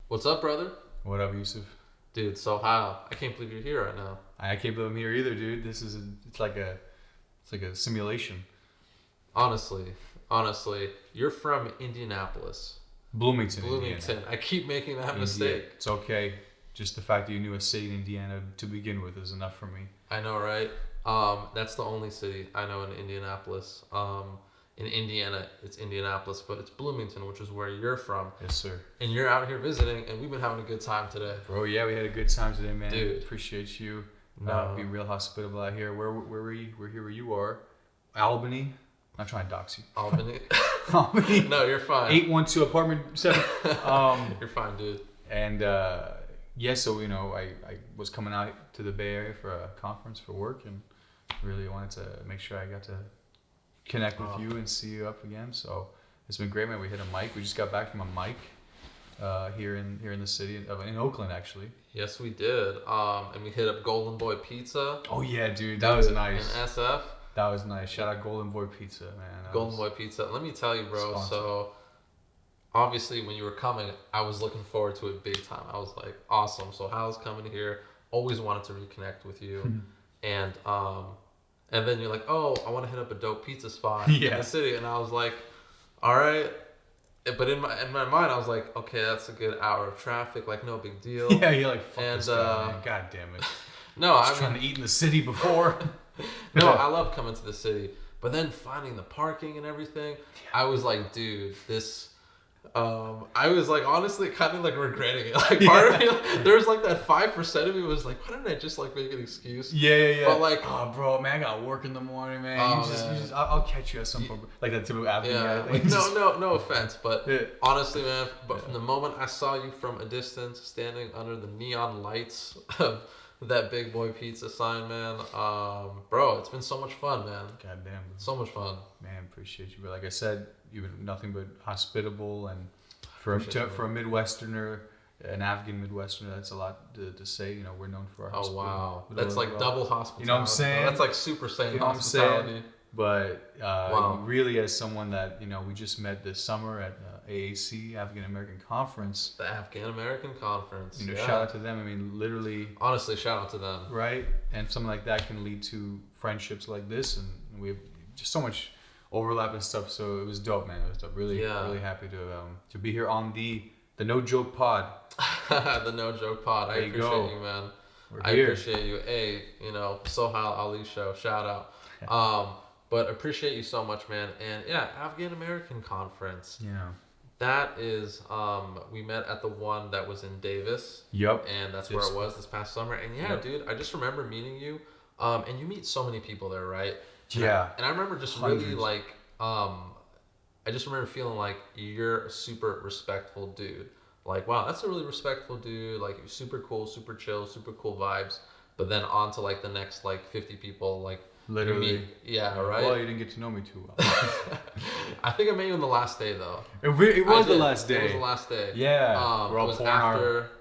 What's up, brother? What up, Yuseph? Dude, Sohile, I can't believe you're here right now. I can't believe I'm here either, dude. It's like a simulation. Honestly, you're from Indianapolis. Bloomington, Bloomington. Indiana. I keep making that Indiana. mistake. It's okay. Just the fact that you knew a city in Indiana to begin with is enough for me. I know, right? That's the only city I know in Indianapolis. In Indiana, it's Indianapolis, but it's Bloomington, which is where you're from. Yes, sir. And you're out here visiting, and we've been having a good time today. Bro, yeah, we had a good time today, man. Dude. Appreciate you No. being real hospitable out here. Where were you? We're here where you are. Albany. I'm not trying to dox you. Albany? Albany. No, you're fine. 812 apartment 7. You're fine, dude. And yeah, so I was coming out to the Bay Area for a conference for work, and really wanted to make sure I got to connect with you and see you up again. So it's been great, man. We hit a mic. We just got back from a mic here in the city in Oakland, actually. Yes, we did. And we hit up Golden Boy Pizza. Oh yeah, dude, that was nice. In SF. That was nice. Shout out Golden Boy Pizza, man. Golden Boy Pizza. Let me tell you, bro. Sponsor. So, obviously, when you were coming, I was looking forward to it big time. I was like, awesome. So, Hal's coming here. Always wanted to reconnect with you. And then you're like, oh, I want to hit up a dope pizza spot in the city. And I was like, all right. But in my mind, I was like, okay, that's a good hour of traffic. Like, no big deal. Yeah, you're like, fuck And, this guy, man. God damn it. No, I was trying to eat in the city before. No, I love coming to the city. But then finding the parking and everything, I was like, dude, this... I was like, honestly, kind of like regretting it. Like, part of me, there was like that 5% of me was like, why didn't I just like make an excuse? Yeah. But like, oh, bro, man, I got work in the morning, man. Oh, You just, I'll catch you at some point. Like that typical athlete yeah, guy like, thing. no offense, but honestly, man, from the moment I saw you from a distance, standing under the neon lights of that Big Boy Pizza sign, man, bro, it's been so much fun, man. God damn, so much fun. Man, appreciate you. But like I said, you've been nothing but hospitable, and for a Midwesterner, an Afghan Midwesterner, that's a lot to say. You know, we're known for our hospitality. Oh wow, that's like double hospitality. You know what I'm saying? That's like Super Saiyan you know hospitality. What I'm saying? But Wow. really, as someone that we just met this summer at AAC, African American Conference. The African American Conference. Shout out to them. I mean, literally. Honestly, shout out to them. Right, and something like that can lead to friendships like this, and we have just so much overlap and stuff. So it was dope, man. It was dope. Really happy to be here on the No Joke Pod. The No Joke Pod. I appreciate you, man. I appreciate you. Hey, Sohile Ali show. Shout out. But appreciate you so much, man. And yeah, Afghan American Conference. Yeah. That is, we met at the one that was in Davis. Yep. And that's where it was this past summer. And yeah, dude, I just remember meeting you. And you meet so many people there, right? Yeah. And I remember just really like, I just remember feeling like you're a super respectful dude. Like, wow, that's a really respectful dude. Like, you're super cool, super chill, super cool vibes. But then on to like the next like 50 people, like, literally. Yeah, right? Well, you didn't get to know me too well. I think I met you on the last day, though. It was the last day. It was the last day. Yeah. We're all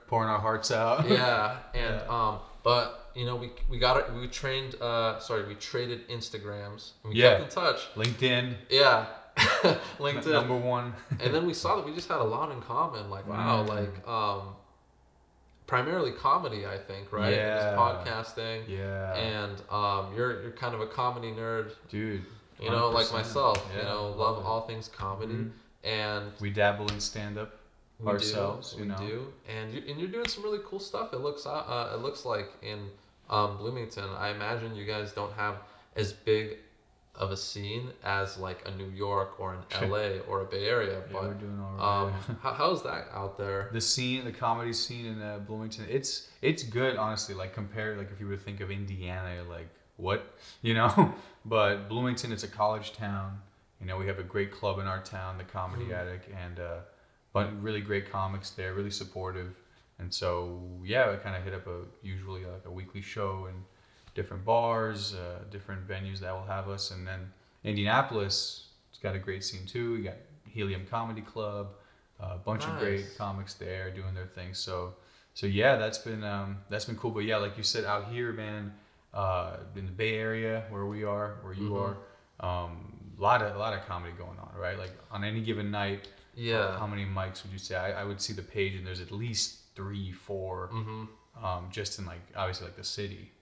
pouring our hearts out. Yeah. And, but, we traded Instagrams. And we kept in touch. LinkedIn. Yeah. LinkedIn. Number one. And then we saw that we just had a lot in common. Like, wow, primarily comedy, I think, right? Yeah. Just podcasting. Yeah. And you're kind of a comedy nerd. Dude. Like myself. Yeah. Love all things comedy. Mm-hmm. And we dabble in stand-up ourselves. We do. And you're doing some really cool stuff. It looks like in Bloomington. I imagine you guys don't have as big of a scene as like a New York or an LA or a Bay Area, but we're doing all right. How's that out there? The comedy scene in Bloomington, it's good, honestly. Like compared, like if you were to think of Indiana, you're like what, But Bloomington, it's a college town. We have a great club in our town, the Comedy Attic, and but really great comics there, really supportive. And so yeah, I kind of hit up usually like a weekly show and different bars, different venues that will have us. And then Indianapolis, it's got a great scene too. You got Helium Comedy Club, a bunch of great comics there doing their thing. So yeah, that's been cool. But yeah, like you said, out here, man, in the Bay Area where you are, a lot of comedy going on, right? Like on any given night, Yeah. How many mics would you say? I would see the page and there's at least 3, 4, just in like obviously like the city.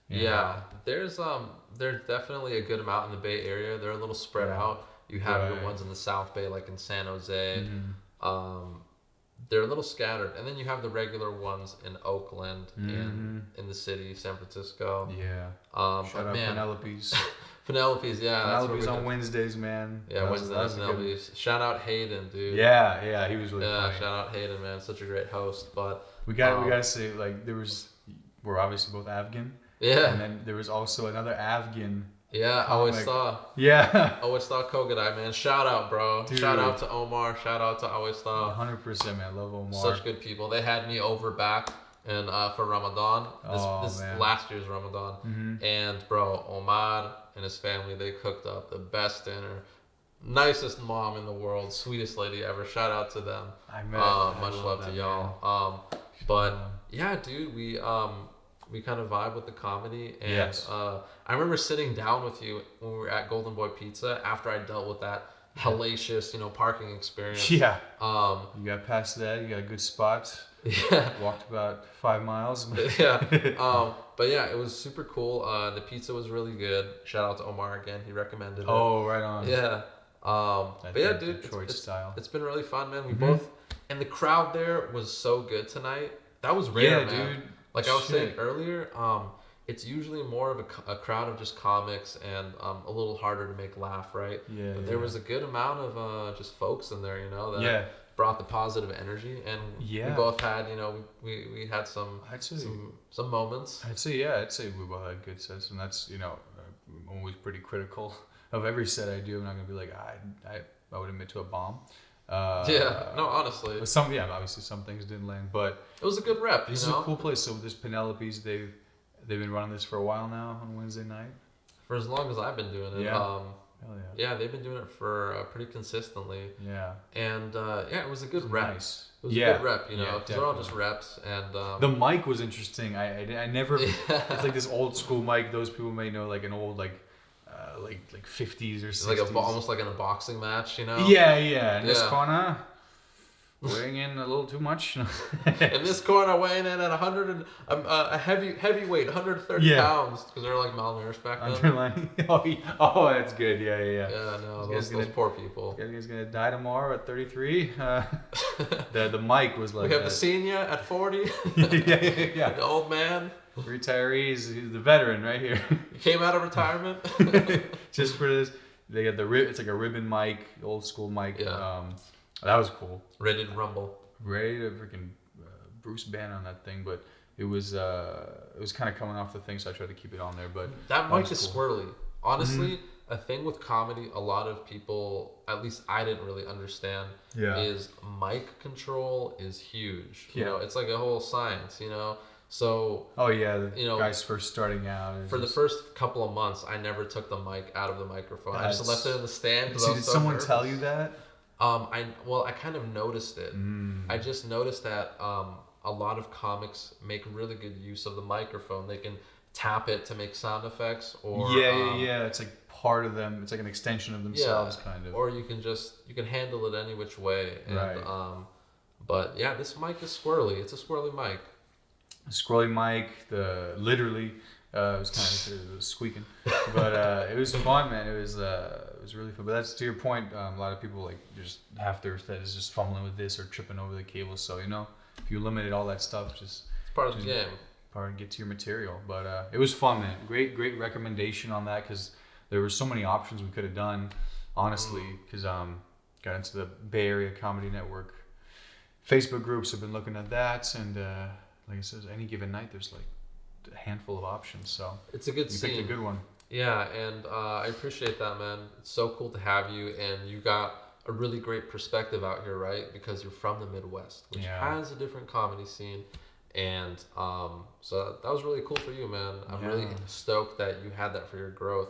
Yeah, there's definitely a good amount in the Bay Area. They're a little spread out. You have your ones in the South Bay, like in San Jose. They're a little scattered, and then you have the regular ones in Oakland and in the city, San Francisco. Yeah. Shout out Penelope's. Penelope's, yeah. Penelope's on Wednesdays, man. Yeah, Wednesdays, Penelope's. Shout out Hayden, dude. Yeah, he was really funny. Shout out Hayden, man. Such a great host. But we gotta say, like, we're obviously both Afghan. Yeah. And then there was also another Afghan. Yeah, I always saw. Yeah. Always saw Kogadai, man. Shout out, bro. Dude. Shout out to Omar. Shout out to Always Saw. 100%, man. Love Omar. Such good people. They had me over back and for Ramadan. This last year's Ramadan. And bro, Omar and his family, they cooked up the best dinner. Nicest mom in the world, sweetest lady ever. Shout out to them. Much love to y'all. But yeah, dude, we kind of vibe with the comedy, and I remember sitting down with you when we were at Golden Boy Pizza after I dealt with that hellacious, parking experience. Yeah. You got past that. You got a good spot. Yeah. Walked about 5 miles. Yeah. But yeah, it was super cool. The pizza was really good. Shout out to Omar again. He recommended it. Oh, right on. Yeah. But yeah, dude, it's been really fun, man. We both, and the crowd there was so good tonight. That was rare, man. Dude. Like I was saying earlier, it's usually more of a crowd of just comics and a little harder to make laugh, right? Yeah. But there was a good amount of just folks in there, that brought the positive energy, and we both had, we had some moments. I'd say we both had good sets, and that's I'm always pretty critical of every set I do. I'm not gonna be like I would admit to a bomb. Honestly. Obviously some things didn't land, but it was a good rep. This is a cool place. So this Penelope's, they've been running this for a while now on Wednesday night. For as long as I've been doing it. Yeah. Yeah, they've been doing it for pretty consistently. Yeah. And it was a good rep. Nice. It was a good rep, because they're all just reps. And the mic was interesting. I never. It's like this old school mic. Those people may know, like an old like 50s or 60s. Almost like in a boxing match, Yeah. In this corner, weighing in a little too much. In this corner, weighing in at 100 and a heavyweight, 130 pounds, because they're like malnourished back then. That's good. Yeah. Yeah, no, those poor people. You guys gonna die tomorrow at 33. The mic was like. We have the senior at 40. Yeah. The old man. Retirees, he's the veteran right here. He came out of retirement. Just for this, they got it's like a ribbon mic, old school mic. Yeah. That was cool. Ready to rumble. Ready to freaking Bruce Banner on that thing, but it was kind of coming off the thing, so I tried to keep it on there. But that mic is squirrely. Honestly, a thing with comedy, a lot of people, at least I didn't really understand, is mic control is huge. It's like a whole science. So guys first starting out. For the first couple of months, I never took the mic out of the microphone. I just left it in the stand. Did someone tell you that? I kind of noticed it. I just noticed that a lot of comics make really good use of the microphone. They can tap it to make sound effects, or it's like part of them. It's like an extension of themselves, kind of. Or you can handle it any which way. And, right. But yeah, this mic is squirrely. It's a squirrely mic. Scrolly mic, literally, it was kind of squeaking, but it was fun, man. It was really fun. But that's to your point. A lot of people just half their set is just fumbling with this or tripping over the cables. So if you eliminate all that stuff, it's part of the game. Part of get to your material. But it was fun, man. Great recommendation on that, because there were so many options we could have done. Honestly, because got into the Bay Area Comedy Network Facebook groups. Have been looking at that, and like I said, any given night there's like a handful of options. So it's a good scene. You picked a good one. Yeah, and I appreciate that, man. It's so cool to have you, and you got a really great perspective out here, right? Because you're from the Midwest, which has a different comedy scene. And so that was really cool for you, man. I'm really stoked that you had that for your growth.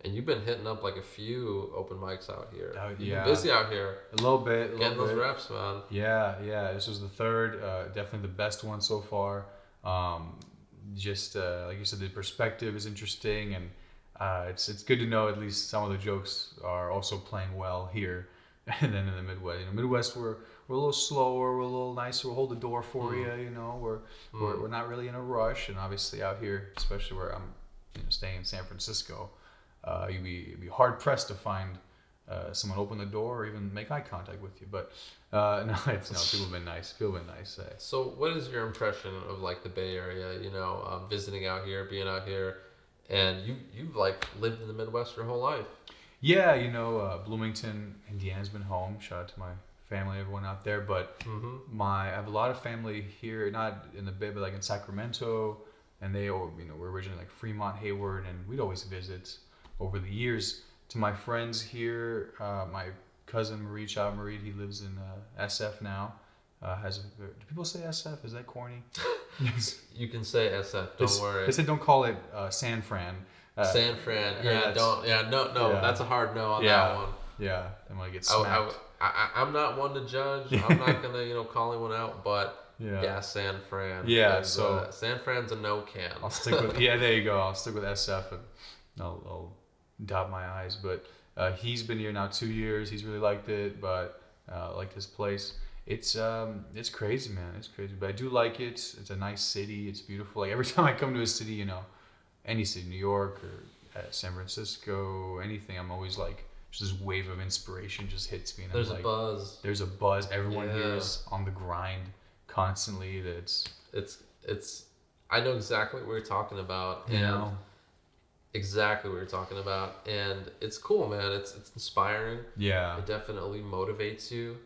And you've been hitting up like a few open mics out here. You've been busy out here. A little bit. Getting those reps, man. Yeah. This was the third. Definitely the best one so far. Just like you said, the perspective is interesting, and it's good to know at least some of the jokes are also playing well here. and then in the Midwest, Midwest we're a little slower, we're a little nicer. We'll hold the door for you. We're not really in a rush. And obviously out here, especially where I'm staying in San Francisco, you'd be hard pressed to find someone open the door or even make eye contact with you. But no, people have been nice. People have been nice. So what is your impression of like the Bay Area? Visiting out here, being out here, and you've like lived in the Midwest your whole life. Yeah, Bloomington, Indiana's been home. Shout out to my family, everyone out there. But I have a lot of family here, not in the Bay, but like in Sacramento, and they, we're originally like Fremont, Hayward, and we'd always visit over the years. To my friends here, my cousin Marie, Child Marie, he lives in SF now. Do people say SF? Is that corny? You can say SF. Don't worry. They said don't call it San Fran. San Fran. Yeah, don't. Yeah, no. Yeah. That's a hard no on that one. Yeah, I'm gonna get smacked. I'm not one to judge. I'm not gonna call anyone out, but yeah, San Fran. Yeah, so San Fran's a no can. I'll stick with there you go. I'll stick with SF and I'll dot my I's. But he's been here now 2 years. He's really liked it, but liked his place. It's crazy, man. It's crazy, but I do like it. It's a nice city. It's beautiful. Like every time I come to a city, any city, New York or San Francisco, anything, I'm always like, just this wave of inspiration just hits me. And there's a buzz. There's a buzz. Everyone here is on the grind constantly. It's. I know exactly what we're talking about. Exactly what you're talking about, and it's cool, man. It's inspiring. Yeah. It definitely motivates you.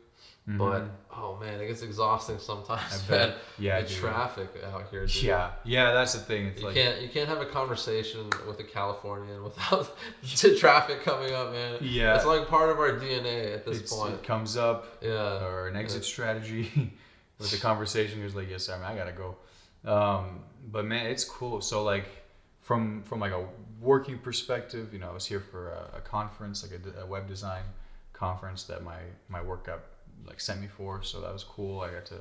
But oh man, it gets exhausting sometimes. Man. Yeah, the traffic out here. Dude. Yeah, that's the thing. It's you can't have a conversation with a Californian without the traffic coming up, man. Yeah, it's like part of our DNA at this point. It comes up. Yeah, or an exit strategy with the conversation. It's like, yes, sir, I gotta go. But man, it's cool. So like, from like a working perspective, I was here for a conference, like a web design conference that my work got sent me for, so that was cool. I got to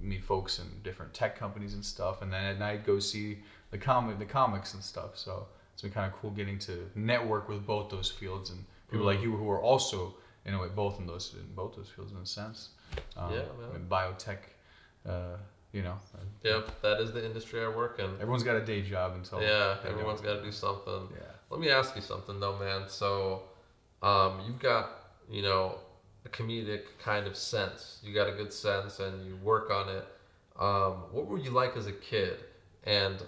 meet folks in different tech companies and stuff, and then at night go see the comics and stuff. So it's been kind of cool getting to network with both those fields and people like you who are also both in those fields in a sense. In biotech, Yep, that is the industry I work in. Everyone's got a day job until everyone's got to do something. Yeah. Let me ask you something though, man. So, you've got a comedic kind of sense. You got a good sense, and you work on it. What were you like as a kid? And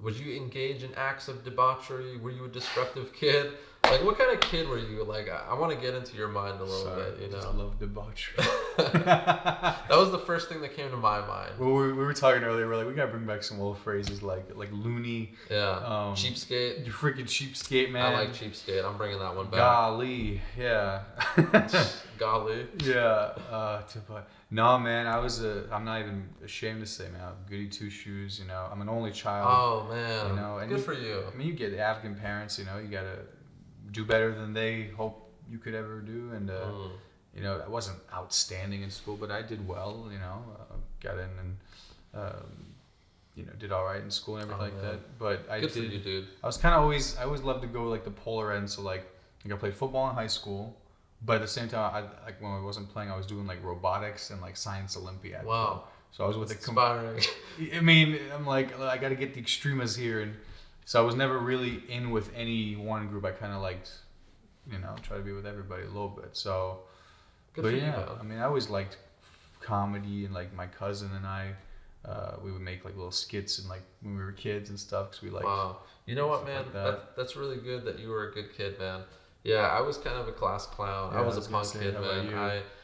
would you engage in acts of debauchery? Were you a disruptive kid? Like, what kind of kid were you? Like, I want to get into your mind a little bit. I just love debauchery. That was the first thing that came to my mind. Well, we were talking earlier. We're like, we gotta bring back some old phrases like loony. Yeah. Cheapskate. You freaking cheapskate, man. I like cheapskate. I'm bringing that one back. Golly, yeah. Golly. Yeah. No, man. I'm not even ashamed to say, man. I'm goody two shoes. I'm an only child. Oh man. And good for you. I mean, you get African parents. You gotta do better than they hope you could ever do, and I wasn't outstanding in school, but I did well. Got in and did all right in school and everything like that. But good for you, dude. I always loved to go like the polar end. So like I played football in high school, but at the same time, when I wasn't playing, I was doing like robotics and like science Olympiad. Wow. So I was with inspiring. I mean, I'm like, I got to get the extremas here, and so I was never really in with any one group. I kind of liked, try to be with everybody a little bit. So, good for you, man. I mean, I always liked comedy, and like my cousin and I, we would make like little skits and like when we were kids and stuff because we liked. Wow. You know what, man? Like that's really good that you were a good kid, man. Yeah, I was kind of a class clown. I was a punk kid, man.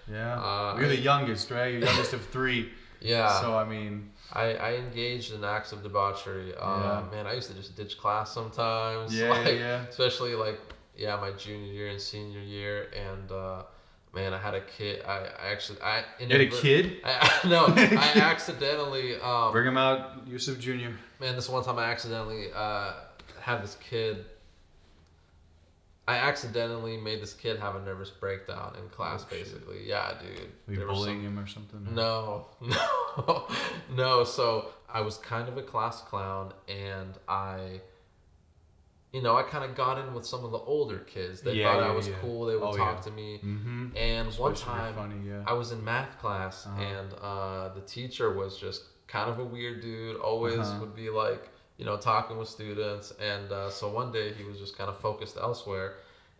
You're the youngest, right? You're youngest of three. Yeah. So I mean, I engaged in acts of debauchery. Man, I used to just ditch class sometimes. Yeah. Especially my junior year and senior year, and man, I had a kid. You had a kid? I accidentally bring him out, Yuseph Jr. Man, this one time I accidentally had this kid. I accidentally made this kid have a nervous breakdown in class, basically. Yeah, dude. Were you bullying him or something? No. So I was kind of a class clown, and I I kind of got in with some of the older kids. They Yeah, thought I yeah, was yeah. cool. They would Oh, talk yeah. to me. Mm-hmm. And one Especially time, funny, yeah. I was in math class, Uh-huh. and the teacher was just kind of a weird dude. Always Uh-huh. would be like, talking with students. And so one day he was just kind of focused elsewhere,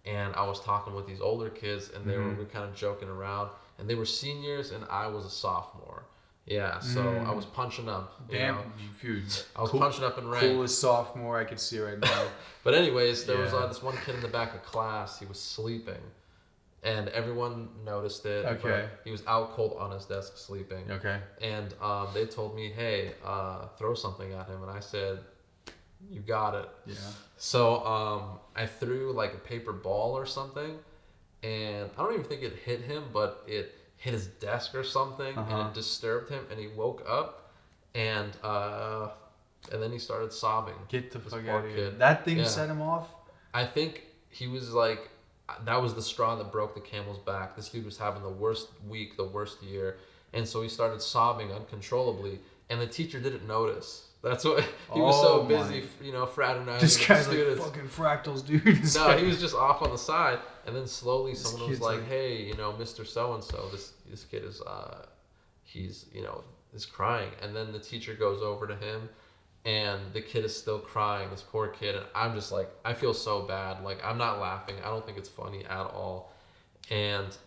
and I was talking with these older kids, and we were kind of joking around. And they were seniors, and I was a sophomore. Yeah, so I was punching up. Damn, dude. I was punching up in rank. Coolest sophomore I could see right now. But anyways, there was Yeah. this one kid in the back of class. He was sleeping, and everyone noticed it. Okay. But he was out cold on his desk sleeping. Okay. And they told me, "Hey, throw something at him," and I said, "You got it." Yeah. So I threw like a paper ball or something, and I don't even think it hit him, but it hit his desk or something, and it disturbed him, and he woke up, and then he started sobbing. Get the This fuck poor out of here. kid. That thing Yeah. set him off? I think he was like, that was the straw that broke the camel's back. This dude was having the worst week, the worst year, and so he started sobbing uncontrollably, and the teacher didn't notice. That's what he was so busy, fraternizing This with guy's the students. like fucking fractals, dude. No, he was just off on the side, and then slowly someone was kid's like, like- "Hey, Mr. So and So, this kid is he's is crying," and then the teacher goes over to him, and the kid is still crying, this poor kid, and I'm just like, I feel so bad, like I'm not laughing, I don't think it's funny at all, and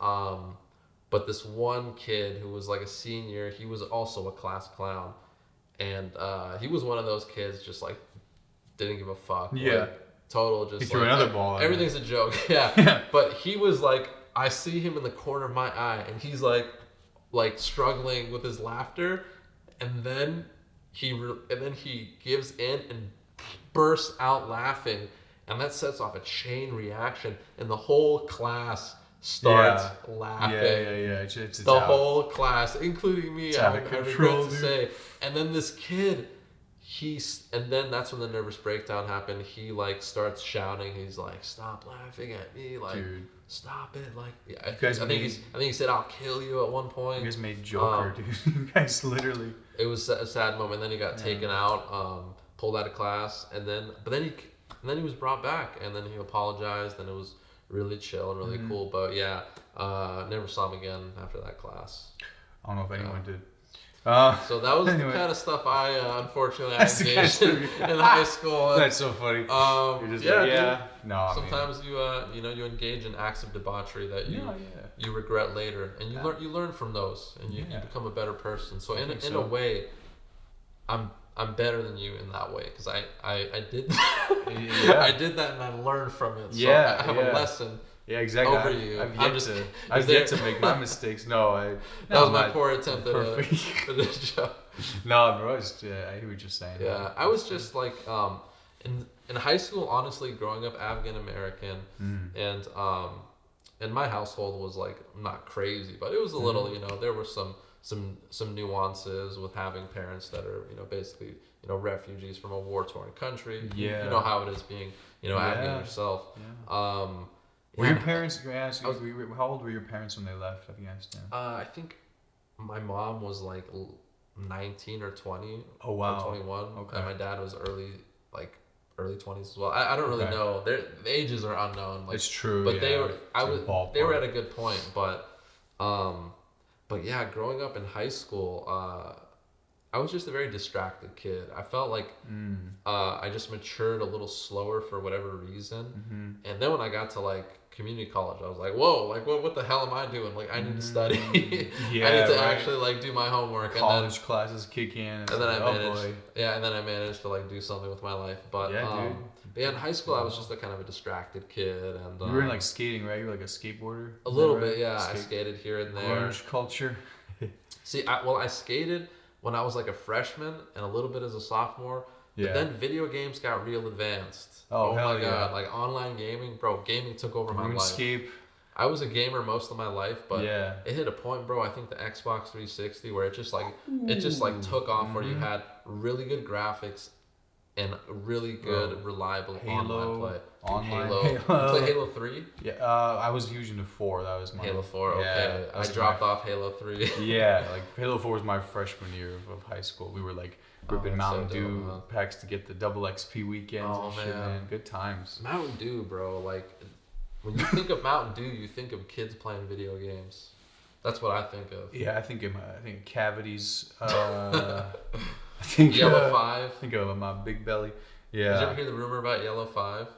but this one kid who was like a senior, he was also a class clown, and he was one of those kids just like didn't give a fuck. Yeah. Like, total just He threw like, another ball at him. everything's a joke. Yeah. But he was like, I see him in the corner of my eye, and he's like struggling with his laughter, and then he gives in and bursts out laughing, and that sets off a chain reaction, and the whole class starts laughing. Yeah. It's The out. whole class, including me, I out of regret control, to dude. say. And then this kid, and then that's when the nervous breakdown happened. He like starts shouting. He's like, "Stop laughing at me! Like, Dude. stop it!" Like, I guys think made- he said, "I'll kill you" at one point. You guys made Joker, dude. You guys literally. It was a sad moment. Then he got taken out, pulled out of class, but then he was brought back, and then he apologized, and it was really chill and really cool. But yeah, never saw him again after that class. I don't know if anyone did. So that was Anyway. the kind of stuff I unfortunately I That's the kind of engaged stuff in high school. That's so funny. You're just yeah, like, yeah. dude. No, I mean, Sometimes you engage in acts of debauchery that you yeah. you regret later, and you learn from those, and you Yeah. become a better person. So in so. a way, I'm better than you in that way, because I did Yeah. I did that, and I learned from it. So Yeah, I have yeah. a lesson. Yeah, exactly. Over you. I've I'm yet just to. kidding. I've Is there- yet to make my mistakes. No, That was my not poor attempt at perfect. for this joke. No, bro. I hear what you're saying. Yeah, I was just like in high school, honestly, growing up Afghan American, and my household was like not crazy, but it was a little, there were some nuances with having parents that are, basically, refugees from a war-torn country. Yeah. You know how it is being, Afghan Yeah. yourself. Yeah. Were yeah, your parents? Can I ask you? How old were your parents when they left Afghanistan? I think my mom was like 19 or 20. Oh, wow. Or 21. Okay. And my dad was early 20s as well. I don't really Okay. know. The ages are unknown. Like, It's true. but yeah. they were. They were ballpark. at a good point. But yeah, growing up in high school, I was just a very distracted kid. I felt like I just matured a little slower for whatever reason. And then when I got to like community college, I was like, whoa, like what the hell am I doing? Like I need to study. Yeah, I need to right. actually like do my homework. College classes kick in. And then I managed. boy. Yeah, and then I managed to like do something with my life. But Yeah, dude. but yeah, in high school I was just a kind of a distracted kid, and You were in like skating, right? You were like a skateboarder. a Is little that right? bit. Yeah, I Skate- skated here and there. Grunge culture. See, I skated when I was like a freshman and a little bit as a sophomore. Yeah. But then video games got real advanced. Oh, hell my yeah. god! Like online gaming, bro. Gaming took over my life. RuneScape. I was a gamer most of my life, but Yeah. it hit a point, bro. I think the Xbox 360 where it just like took off, where you had really good graphics, and really good, reliable Halo, online play. online Halo. Halo. You play Halo 3? Yeah, I was Fusion to 4. That was my Halo 4, yeah, okay. that I was dropped off Halo 3. Yeah, like Halo 4 was my freshman year of high school. We were like ripping that's so Mountain Dew dope, man. packs to get the double XP weekends Oh, and shit, man. man. Good times. Mountain Dew, bro. Like, when you think of Mountain Dew, you think of kids playing video games. That's what I think of. Yeah, I think of cavities. I think Yellow 5. I think of my big belly. Yeah. Did you ever hear the rumor about Yellow 5?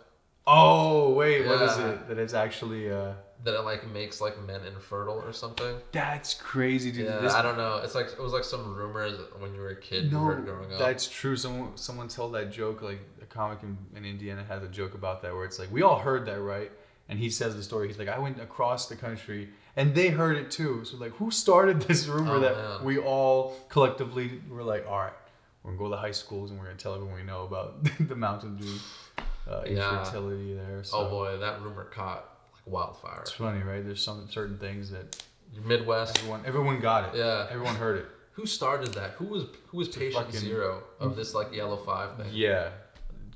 Oh wait, what is Yeah. it? That it's actually That it like makes like men infertile or something. That's crazy, dude. Yeah, I don't know. It's like it was like some rumors when you were a kid. You heard growing up. That's true. Someone told that joke. Like a comic in Indiana has a joke about that where it's like we all heard that, right? And he says the story. He's like, I went across the country and they heard it too. So like, who started this rumor that man. we all collectively were like, all right, we're gonna go to the high schools and we're gonna tell everyone we know about the Mountain Dew infertility there. So. Oh boy, that rumor caught like wildfire. It's funny, right? There's some certain things that Midwest. everyone got it. Yeah. Everyone heard it. Who started that? Who was patient zero of this like Yellow 5 thing? Yeah.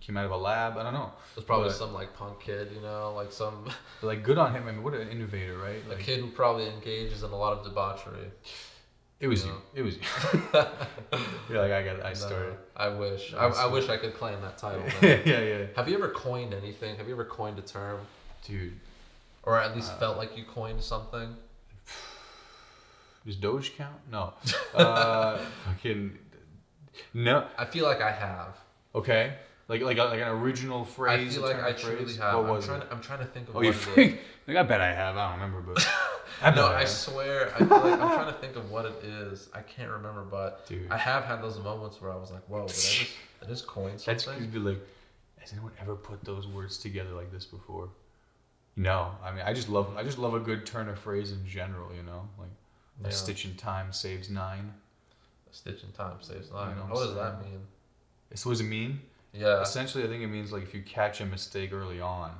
Came out of a lab. I don't know. It was probably some like punk kid, you know, like some But like good on him. I mean, what an innovator, right? a Like, kid who probably engages in a lot of debauchery. it was you you. It was you. You're like I started. I wish. I wish I could claim that title. Yeah. Have you ever coined anything? Have you ever coined a term? Dude. Or at least felt like you coined something? Does Doge count? No. Fucking no. I feel like I have. Okay. Like an original phrase. I feel like I truly have. I'm trying to think of what you it is. think? Like I bet I have. I don't remember, but I swear. I feel like I'm trying to think of what it is. I can't remember, but Dude. I have had those moments where I was like, "Whoa, did I just coin something?" That's could be like, has anyone ever put those words together like this before? No. I mean, I just love a good turn of phrase in general. You know, like a stitch in time saves 9. A stitch in time saves 9. You know what does that mean? So what does it mean? Yeah. Essentially, I think it means like if you catch a mistake early on,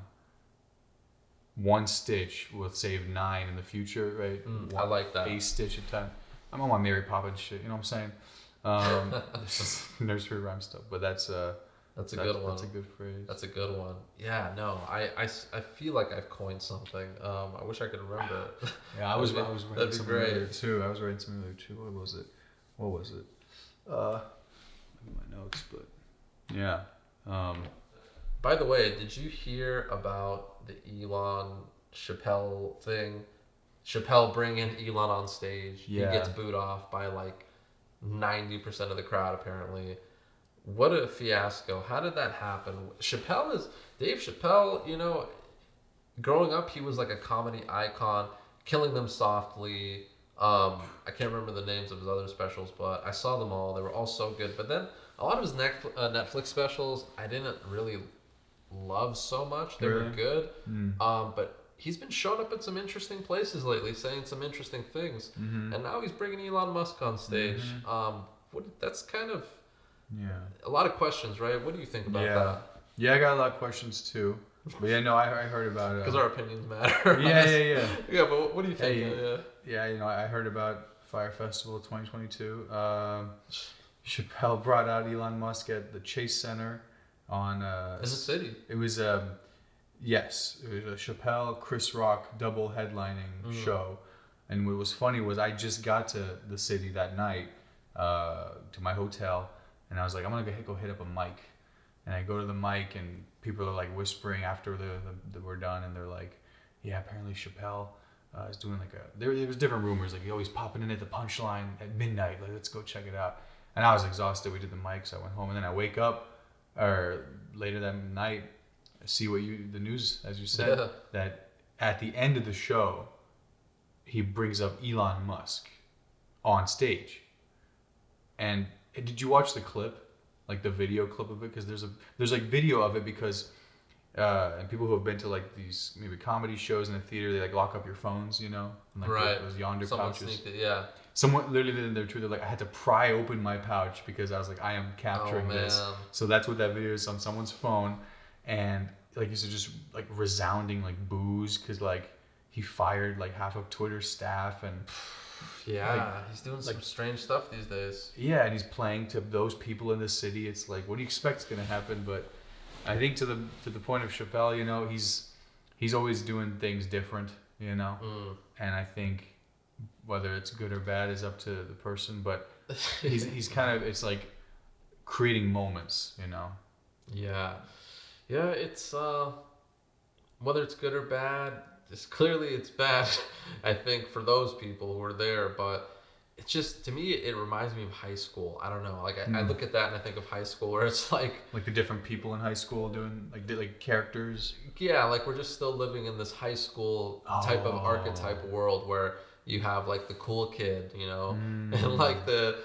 1 stitch will save 9 in the future, right? I like that. A stitch at a time. I'm on my Mary Poppins shit. You know what I'm saying? It's just nursery rhyme stuff, but that's a good one. That's a good phrase. That's a good one. Yeah. No. I feel like I've coined something. I wish I could remember it. Yeah, I was writing that'd be something great. earlier too. I was writing something earlier too. What was it? Look at my notes, but yeah. By the way, did you hear about the Elon Chappelle thing? Chappelle bringing Elon on stage. Yeah. He gets booed off by like 90% of the crowd apparently. What a fiasco. How did that happen? Dave Chappelle, you know, growing up he was like a comedy icon, Killing Them Softly. I can't remember the names of his other specials, but I saw them all. They were all so good. But then a lot of his Netflix specials I didn't really love so much. They were good. But he's been showing up at some interesting places lately, saying some interesting things. Mm-hmm. And now he's bringing Elon Musk on stage. Mm-hmm. That's kind of a lot of questions, right? What do you think about that? Yeah, I got a lot of questions too. But yeah, no, I heard about it. Because our opinions matter. Yeah. Yeah, but what do you think? Yeah, you know, I heard about Fire Festival 2022. Chappelle brought out Elon Musk at the Chase Center on... in the city. It was, yes, it was a Chappelle, Chris Rock double headlining show. And what was funny was I just got to the city that night, to my hotel, and I was like, I'm going to go hit up a mic. And I go to the mic, and people are like whispering after we're done, and they're like, yeah, apparently Chappelle is doing like there was different rumors, like he always popping in at the punchline at midnight, like let's go check it out. And I was exhausted. We did the mic, so I went home, and then I wake up or later that night, see the news, as you said, that at the end of the show, he brings up Elon Musk on stage. And did you watch the clip? Like the video clip of it, because there's like video of it because and people who have been to like these maybe comedy shows in the theater, they like lock up your phones, you know, and like right. those yonder Someone pouches. sneaked it, Someone literally in their truth, they're like, I had to pry open my pouch because I was like, I am capturing this. So that's what that video is on someone's phone, and like it's just like resounding like boos because like he fired like half of Twitter's staff and Yeah, he's doing some strange stuff these days. Yeah, and he's playing to those people in the city. It's like, what do you expect's gonna happen? But I think to the point of Chappelle, he's always doing things different, and I think whether it's good or bad is up to the person. But he's kind of, it's like creating moments, Yeah, yeah. It's whether it's good or bad. It's bad. I think for those people who are there, but it's just, to me, it reminds me of high school. I don't know. Like I look at that and I think of high school, where it's like the different people in high school doing like characters. Yeah, like we're just still living in this high school type of archetype world where you have like the cool kid, and like the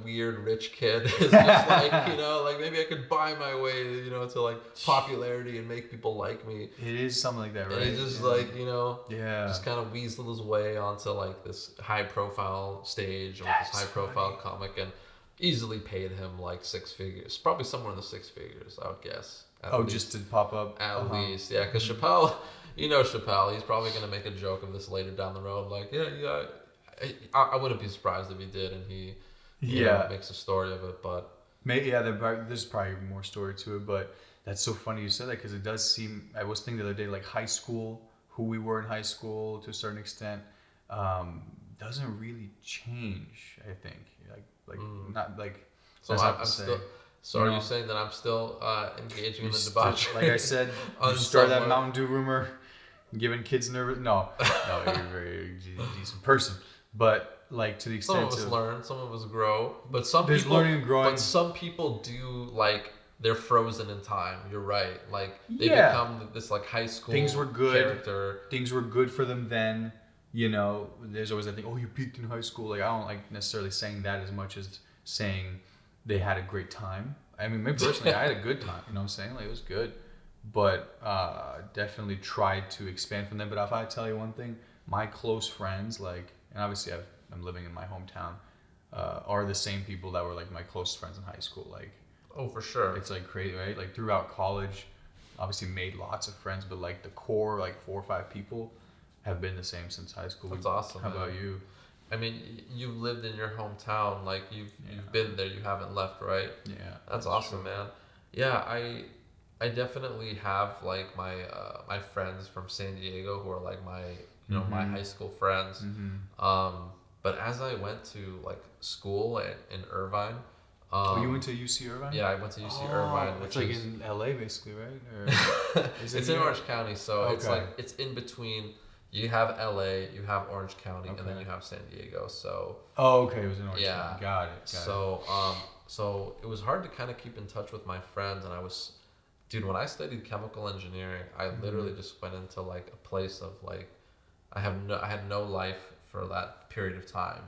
weird rich kid is just like, like maybe I could buy my way, to like popularity and make people like me. It is something like that, right? And he just just kind of weasel his way onto like this high profile stage with this high profile comic, and easily paid him like six figures, probably somewhere in the six figures, I would guess. Just to pop up? At least, yeah, because Chappelle, Chappelle, he's probably going to make a joke of this later down the road. Like, I wouldn't be surprised if he did, and he makes a story of it, but... Maybe, there's probably more story to it, but that's so funny you said that, because it does seem... I was thinking the other day, like high school, who we were in high school to a certain extent, doesn't really change, I think. Not like... So I'm still... So are you saying that I'm still engaging in the debauchery? Like I said, you start that Mountain Dew rumor, giving kids nervous. No, you're a very decent person. But like, to the extent some of us learn, some of us grow, but some there's people learning and growing. But some people do, like, they're frozen in time. You're right. Like they become this like high school things were good character. Things were good for them then. There's always that thing. Oh, you peaked in high school. Like, I don't like necessarily saying that as much as saying they had a great time. I mean, me personally, I had a good time. You know what I'm saying? Like, it was good. But definitely tried to expand from them. But if I tell you one thing, my close friends, like, and obviously I'm living in my hometown, are the same people that were like my close friends in high school. Like, oh, for sure. It's like crazy, right? Like throughout college, obviously made lots of friends, but like the core, like 4 or 5 people have been the same since high school. That's awesome. How about you? I mean, you've lived in your hometown, like you've been there, you haven't left, right? Yeah. That's awesome, man. Yeah, I definitely have like my my friends from San Diego who are like my my high school friends. But as I went to like school in Irvine. You went to UC Irvine? Yeah, I went to UC Irvine, which is like in LA basically, right? Or it's in Orange County, so it's like it's in between. You have LA, you have Orange County, and then you have San Diego. So. Oh, okay, it was in Orange County. Got it. So it was hard to kind of keep in touch with my friends, and dude, when I studied chemical engineering, I literally just went into like a place of like, I had no life for that period of time,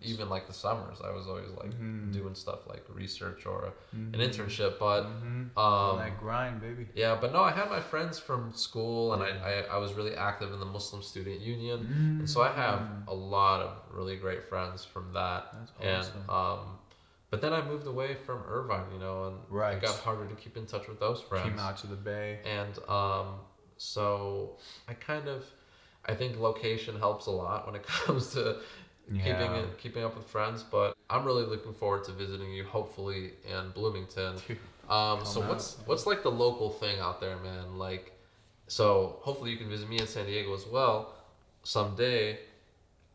even like the summers, I was always like doing stuff like research or an internship, but that grind, baby. Yeah, but no, I had my friends from school, and I was really active in the Muslim Student Union, and so I have a lot of really great friends from that. That's awesome. And but then I moved away from Irvine, and it got harder to keep in touch with those friends. Came out to the Bay, and so I think location helps a lot when it comes to keeping up with friends. But I'm really looking forward to visiting you, hopefully in Bloomington. So what's like the local thing out there, man? Like, so hopefully you can visit me in San Diego as well someday.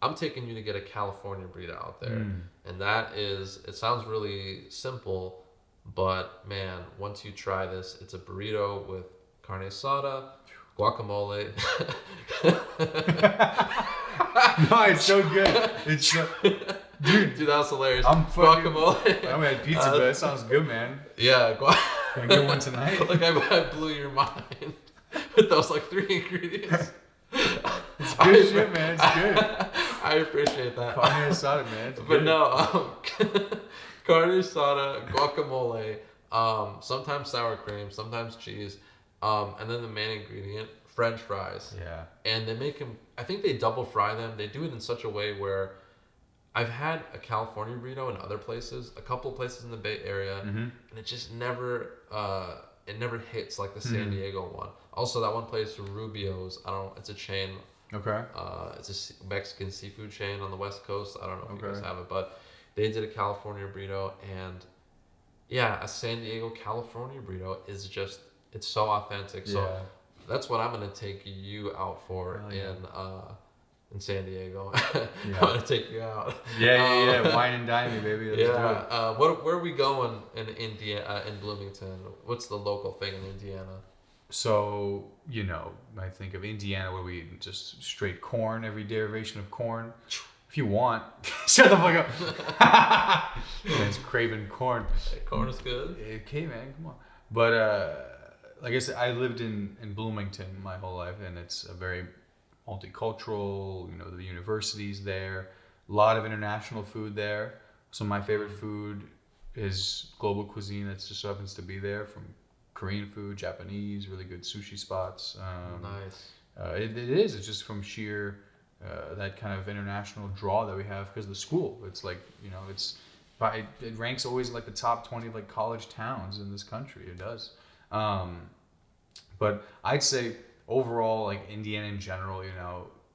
I'm taking you to get a California burrito out there, and it sounds really simple, but man, once you try this, it's a burrito with carne asada, guacamole. No, it's so good. It's so... Dude, that was hilarious. Guacamole. I had pizza, but it sounds good, man. Yeah. Can I get one tonight? Like I blew your mind with those like 3 ingredients. It's good shit, man. It's good. I appreciate that. Carne asada, man. It's but good. No, carne asada, guacamole, sometimes sour cream, sometimes cheese, and then the main ingredient, French fries. Yeah. And they make them, I think they double fry them. They do it in such a way where I've had a California burrito in other places, a couple of places in the Bay Area, and it just never hits like the San Diego one. Also, that one place, Rubio's, it's a chain Okay. It's a Mexican seafood chain on the West Coast. I don't know if you guys Okay. have it, but they did a California burrito, and yeah, a San Diego California burrito is just it's so authentic. So Yeah. that's what I'm gonna take you out for Hell yeah. in San Diego. Yeah. I'm gonna take you out. Yeah. Wine and dine me, baby. Let's do Yeah. it. Where are we going in Indiana? In Bloomington, what's the local thing in Indiana? So, I think of Indiana where we eat just straight corn, every derivation of corn. If you want, shut the fuck up. It's craving corn. Hey, corn is good. Okay, man, come on. But like I said, I lived in Bloomington my whole life, and it's a very multicultural. The university's there. A lot of international food there. So my favorite food is global cuisine. That just happens to be there, from Korean food, Japanese, really good sushi spots. Nice. It is. It's just from sheer that kind of international draw that we have because of the school. It's like it ranks always like the top 20 like college towns in this country. It does. But I'd say overall, like Indiana in general,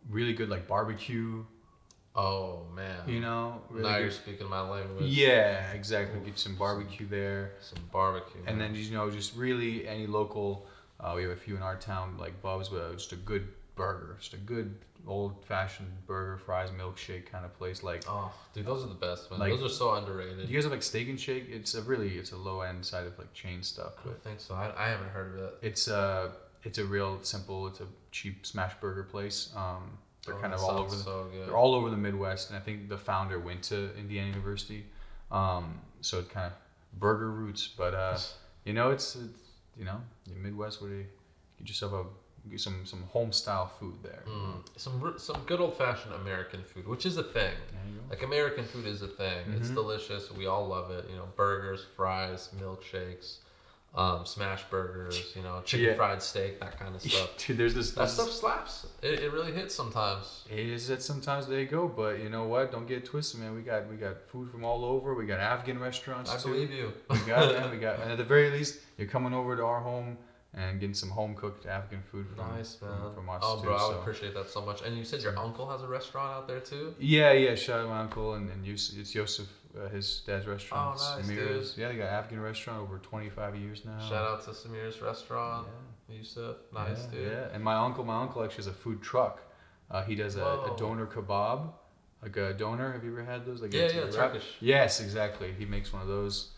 really good like barbecue. Oh man. Really now good. you're speaking my language. Yeah, exactly. Get some barbecue there. Some barbecue. And then just really any local. We have a few in our town like Bub's, but just a good burger, just a good old-fashioned burger, fries, milkshake kind of place. Like, oh, dude, those are the best, man. Like, those are so underrated. do you guys have like Steak and Shake? It's a low-end side of like chain stuff. I don't think so. I haven't heard of it. It's a real simple. It's a cheap smash burger place. They're kind of all over. They're all over the Midwest, and I think the founder went to Indiana University. So it kind of burger roots, but it's the Midwest. Where you get yourself some home style food there. Some good old fashioned American food, which is a thing. Like American food is a thing. It's delicious. We all love it. Burgers, fries, milkshakes, smash burgers. Chicken fried steak, that kind of stuff. Dude, that stuff slaps. It really hits sometimes. It is that sometimes they go, but you know what? Don't get it twisted, man. We got food from all over. We got Afghan restaurants too. I believe you. We got it, man. And at the very least, you're coming over to our home and getting some home cooked Afghan food from us. Oh, bro, I would appreciate that so much. And you said your uncle has a restaurant out there too? Yeah. Shout out my uncle and it's Yuseph, his dad's restaurant. Oh, nice, Samir's. dude. Yeah, they got Afghan restaurant over 25 years now. Shout out to Samir's restaurant. Yeah. Yuseph, nice, dude. Yeah, and my uncle actually has a food truck. He does a doner kebab, like a doner. Have you ever had those? Like Turkish. Yes, exactly. He makes one of those.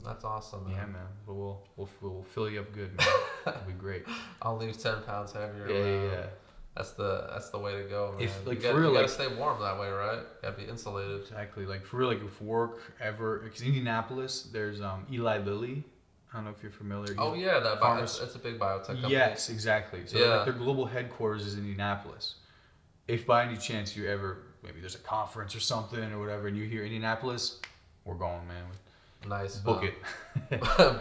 That's awesome, man. Yeah, man. We'll fill you up good, man. It'll be great. I'll leave 10 pounds heavier. Yeah. That's the way to go, man. If like you for real, you gotta like stay warm that way, right? You gotta be insulated. exactly. Like for real, like if work ever, because Indianapolis, there's Eli Lilly. I don't know if you're familiar. Oh yeah, it's a big biotech company. Yes, exactly. So like, their global headquarters is in Indianapolis. If by any chance you ever, maybe there's a conference or something or whatever, and you hear Indianapolis, we're going, man. Nice. Book it.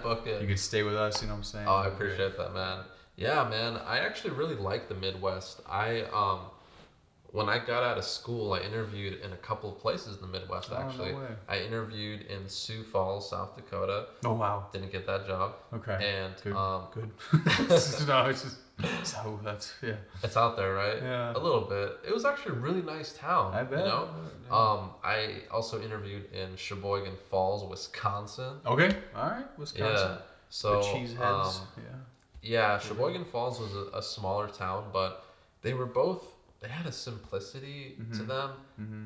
Book it. You can stay with us, you know what I'm saying? Oh, I appreciate that, man. Yeah, man. I actually really like the Midwest. When I got out of school, I interviewed in a couple of places in the Midwest, actually. No way. I interviewed in Sioux Falls, South Dakota. Oh, wow. Didn't get that job. Okay. And good. No, it's just yeah. It's out there, right? Yeah. A little bit. It was actually a really nice town. I bet. Yeah. I also interviewed in Sheboygan Falls, Wisconsin. Okay. All right. Wisconsin. Yeah. So the cheeseheads. Yeah. Sheboygan Falls was a smaller town, but they had a simplicity to them,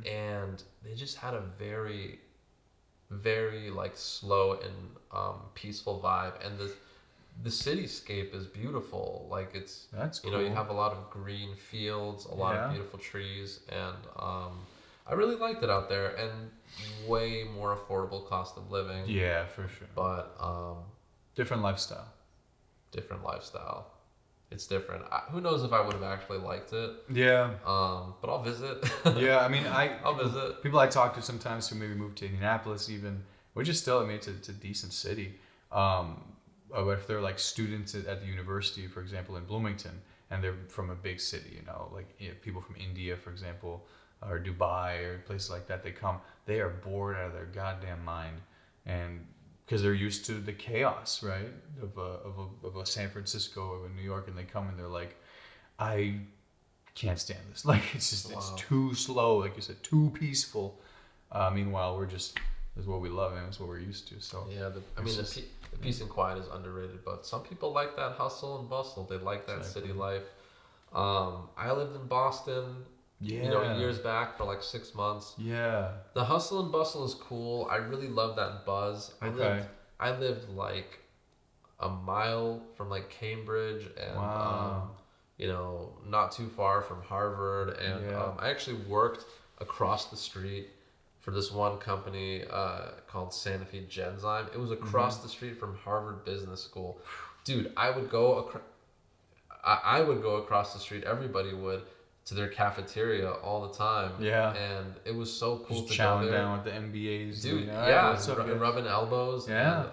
and they just had a very, very like slow and peaceful vibe, and the cityscape is beautiful. Like that's cool. You have a lot of green fields, a lot of beautiful trees, and I really liked it out there, and way more affordable cost of living. Yeah, for sure. But different lifestyle. It's different. Who knows if I would have actually liked it? Yeah. But I'll visit. Yeah, I mean, I'll visit. People I talk to sometimes who maybe move to Indianapolis, even, which is still, I mean, it's a decent city. But if they're like students at the university, for example, in Bloomington, and they're from a big city, people from India, for example, or Dubai or places like that, they are bored out of their goddamn mind, and because they're used to the chaos, right, of a San Francisco or a New York, and they come and they're like, I can't stand this. Like it's just it's too slow. Like you said, too peaceful. Meanwhile, we're just this is what we love and it's what we're used to. So yeah, the peace and quiet is underrated, but some people like that hustle and bustle. They like that city life. I lived in Boston. Yeah. Years back for like 6 months. Yeah. The hustle and bustle is cool. I really love that buzz. I lived like a mile from like Cambridge and not too far from Harvard, and I actually worked across the street for this one company called Sanofi Genzyme. It was across the street from Harvard Business School. Dude, I would go across the street. Everybody would, to their cafeteria all the time. Yeah. And it was so cool just to go there. down with the MBAs. Dude, rubbing elbows. Yeah.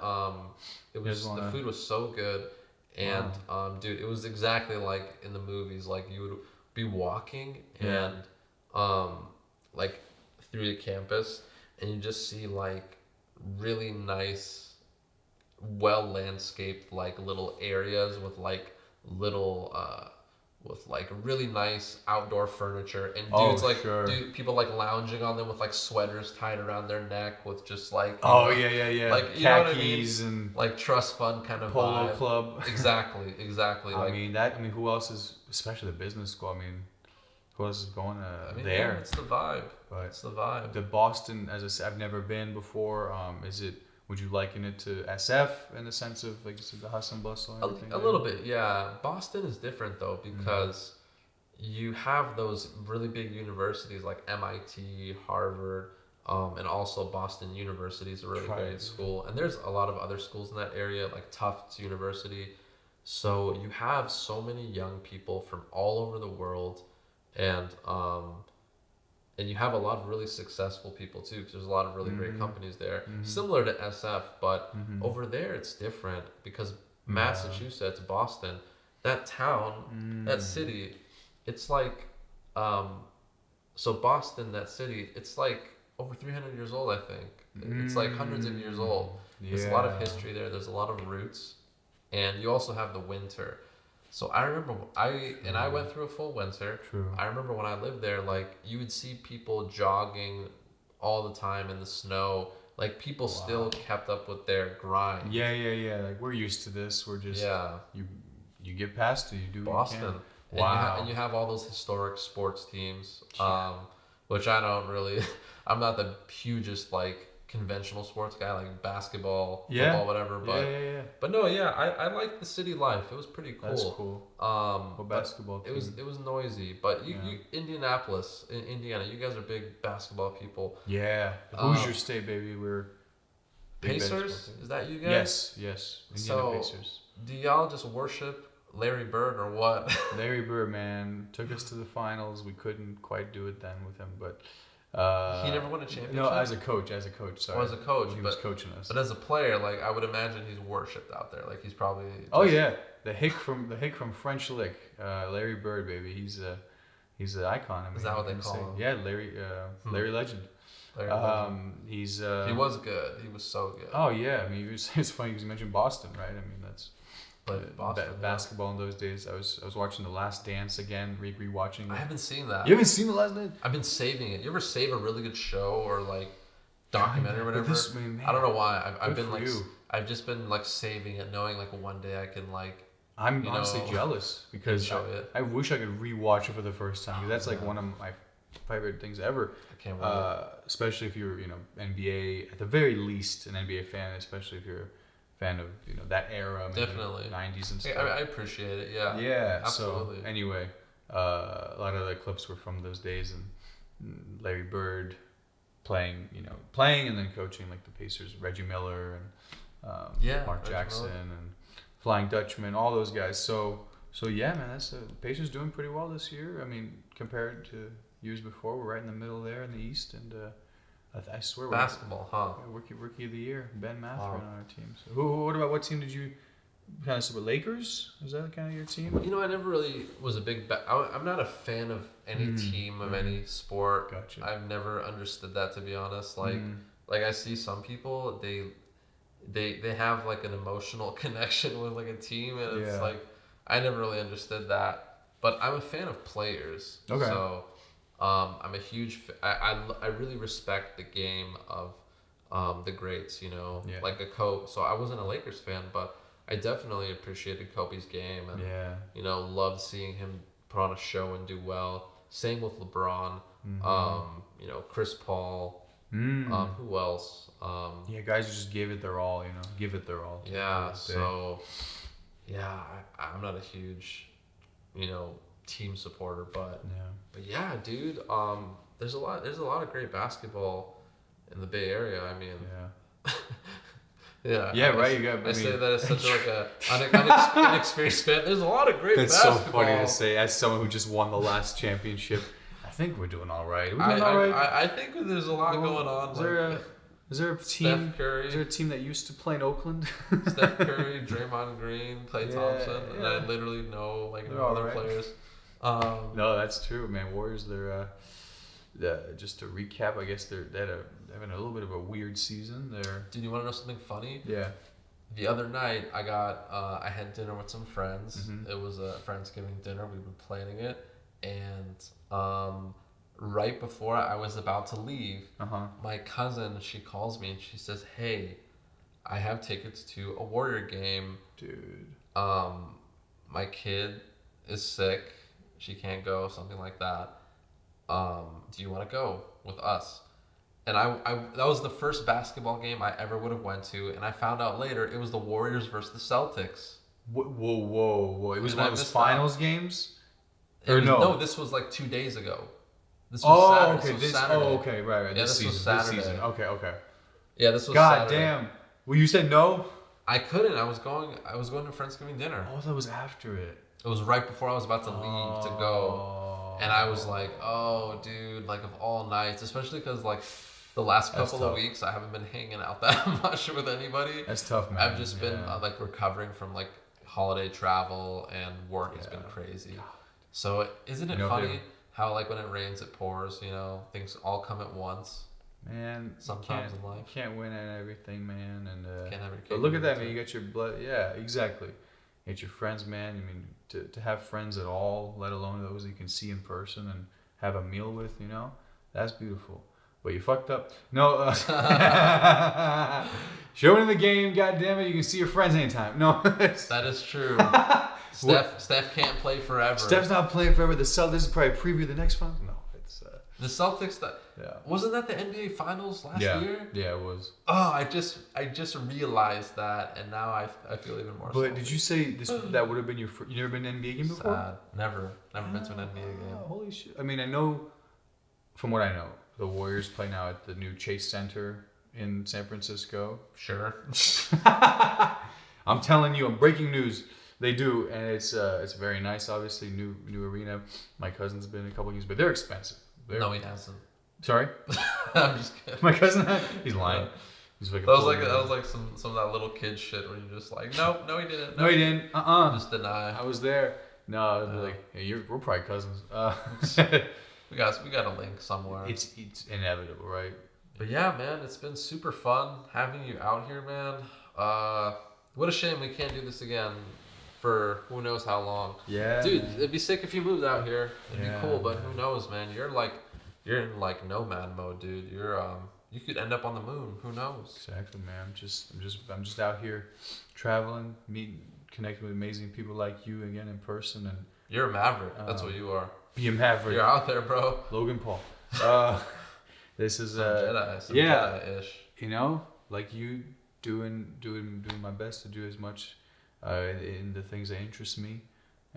And, the food was so good. And dude, it was exactly like in the movies. Like you would be walking and like through the campus, and you just see like really nice, well landscaped like little areas with like little with like really nice outdoor furniture, and dudes people like lounging on them with like sweaters tied around their neck with just like like you khakis know what I mean? And like trust fund kind of polo vibe. club. exactly who else is, especially the business school, who else is going there? Yeah, it's the vibe. But it's the vibe. The Boston, as I said, I've never been before. Would you liken it to SF in the sense of like you said, the hustle and bustle? And everything a little bit, yeah. Boston is different though because you have those really big universities like MIT, Harvard, and also Boston University is a really great school. And there's a lot of other schools in that area like Tufts University. So you have so many young people from all over the world, and you have a lot of really successful people too, because there's a lot of really great companies there, similar to SF, but over there it's different because Massachusetts, Boston, that town, that city, it's like, so Boston, that city, it's like over 300 years old, I think. It's like hundreds of years old. There's a lot of history there. There's a lot of roots, and you also have the winter. So I remember I went through a full winter. True. I remember when I lived there, like you would see people jogging all the time in the snow. Like people still kept up with their grind. Yeah. Like we're used to this. We're just you get past it. You do Boston. What you can. And you have all those historic sports teams, which I don't really. I'm not the hugest like conventional sports guy like basketball, football, whatever. But no, I like the city life. It was pretty cool. That's cool. What basketball team? It was noisy, but you Indianapolis, in Indiana, you guys are big basketball people. Yeah, Hoosier State, baby. We're Pacers. Is that you guys? Yes. Indiana Pacers. Do y'all just worship Larry Bird or what? Larry Bird, man, took us to the finals. We couldn't quite do it then with him, but. He never won a championship? No, as a coach, sorry. Oh, as a coach. He was coaching us. But as a player, like, I would imagine he's worshipped out there. Like, he's probably... Oh, yeah. The hick from French Lick. Larry Bird, baby. He's an icon. Is that what they call him? Yeah, Larry Legend. Larry Legend. He was good. He was so good. Oh, yeah. It's funny because you mentioned Boston, right? That's... Boston, basketball in those days. I was watching The Last Dance again, rewatching it. I haven't seen that. You haven't seen The Last Dance? I've been saving it. You ever save a really good show or like documentary or whatever? Man, I don't know why. I've just been like saving it, knowing like one day I can like. I'm honestly jealous because I wish I could rewatch it for the first time because that's like one of my favorite things ever. I can't believe especially if you're NBA, at the very least an NBA fan, especially if you're fan of that era, definitely 90s and stuff. I appreciate it. Yeah, absolutely. So anyway, a lot of the clips were from those days, and Larry Bird playing and then coaching like the Pacers, Reggie Miller and Mark Jackson and Flying Dutchman, all those guys. So yeah, man, that's the Pacers doing pretty well this year. Compared to years before, we're right in the middle there in the East, and I swear basketball, rookie of the year, Ben Mathurin on our team. So what team did you kind of support? Lakers? Was that kind of your team? I never really was a big. I'm not a fan of any team of any sport. Gotcha. I've never understood that, to be honest. Like I see some people they have like an emotional connection with like a team, and it's like I never really understood that. but I'm a fan of players. Okay. So, I'm a huge. I really respect the game of, the greats. Yeah. Like a Kobe. So I wasn't a Lakers fan, but I definitely appreciated Kobe's game, and Yeah. loved seeing him put on a show and do well. Same with LeBron. Chris Paul. Who else? Yeah, guys who just give it their all, give it their all. Yeah. So, yeah, I'm not a huge, team supporter, but yeah, dude. There's a lot of great basketball in the Bay Area. I mean, yeah. Yeah, right. I say that as such like a inexperienced fan. There's a lot of great basketball. That's so funny to say as someone who just won the last championship. I think we're doing all right. Are we doing all right? I think there's a lot going on. Is there a team? Steph Curry. Is there a team that used to play in Oakland? Steph Curry, Draymond Green, Klay Thompson, and I literally know no other players. No, that's true, man. Warriors, they're just to recap, I guess they're having a little bit of a weird season. Dude, you want to know something funny? Yeah. The other night, I had dinner with some friends. Mm-hmm. It was a Friendsgiving dinner. We've been planning it, and right before I was about to leave, my cousin, she calls me and she says, "Hey, I have tickets to a Warrior game. Dude. My kid is sick. She can't go, something like that. Do you want to go with us?" And I that was the first basketball game I ever would have went to, and I found out later it was the Warriors versus the Celtics. Whoa. It was one of those finals games? No, this was like 2 days ago. This was Saturday. Okay. This Saturday. Okay, right. Yeah, this was Saturday. This season. Okay. Yeah, this was God Saturday. damn. Well, you said no? I couldn't. I was going to Friendsgiving dinner. Oh, that was after it. It was right before I was about to leave to go. And I was like, oh, dude, like of all nights, especially because like the last couple of weeks, I haven't been hanging out that much with anybody. That's tough, man. I've just been like recovering from like holiday travel, and work has been crazy. God. So isn't it funny how like when it rains, it pours, things all come at once. Man, sometimes in life. You can't win at everything, man. And can't have your but look at that, man. You got your blood. Yeah, exactly. You got your friends, man. I mean, to have friends at all, let alone those you can see in person and have a meal with, that's beautiful. But you fucked up. No. Showing in the game, goddammit, you can see your friends anytime. No. That is true. Steph can't play forever. Steph's not playing forever. The Celtics is probably a preview of the next one. No, it's the Celtics. Wasn't that the NBA Finals last year? Yeah, it was. Oh, I just realized that, and now I feel even more. But did you say that would have been you never been to an NBA game before? Sad. Never been to an NBA game. Holy shit! I mean, I know. From what I know, the Warriors play now at the new Chase Center in San Francisco. Sure. I'm telling you, I'm breaking news. They do, and it's very nice. Obviously, new arena. My cousin's been a couple games, but they're expensive. No, he hasn't. Sorry, I'm just kidding. My cousin, he's lying. He's that was like some of that little kid shit where you're just like, no, he didn't. No, he didn't. Just deny. I was there. No, like, hey, we're probably cousins. We got a link somewhere. It's inevitable, right? But yeah, man, it's been super fun having you out here, man. What a shame we can't do this again for who knows how long. Yeah, dude, it'd be sick if you moved out here. It'd be cool, but who knows, man? You're in like nomad mode, dude. You could end up on the moon. Who knows? Exactly, man. I'm just out here traveling, connecting with amazing people like you again in person, and you're a maverick. That's what you are. Be a maverick. You're out there, bro. Logan Paul. This is Jedi-ish. Like you doing my best to do as much in the things that interest me,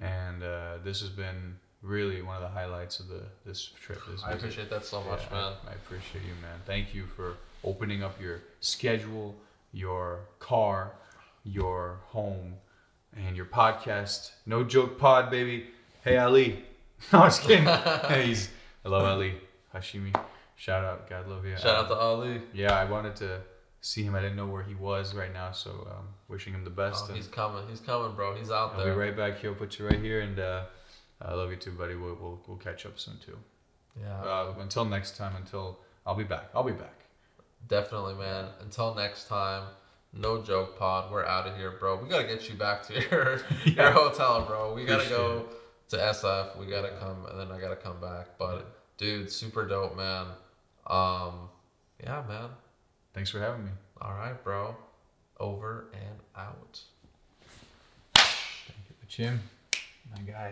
and this has been really one of the highlights of this trip. I appreciate that so much, man. I appreciate you, man. Thank you for opening up your schedule, your car, your home, and your podcast. No Joke Pod, baby. Hey, Ali. No, I was kidding. I love Ali. Hashimi. Shout out. God love you. Shout out to Ali. Yeah, I wanted to see him. I didn't know where he was right now, so wishing him the best. He's coming. He's coming, bro. He's out there. I'll be right back here. I'll put you right here, and I love you too, buddy. We'll catch up soon too. Yeah. Until next time. I'll be back. Definitely, man. Until next time. No Joke Pod. We're out of here, bro. We gotta get you back to your hotel, bro. We gotta go to SF. We gotta come, and then I gotta come back. But dude, super dope, man. Yeah, man. Thanks for having me. All right, bro. Over and out. Thank you, Jim. My guy.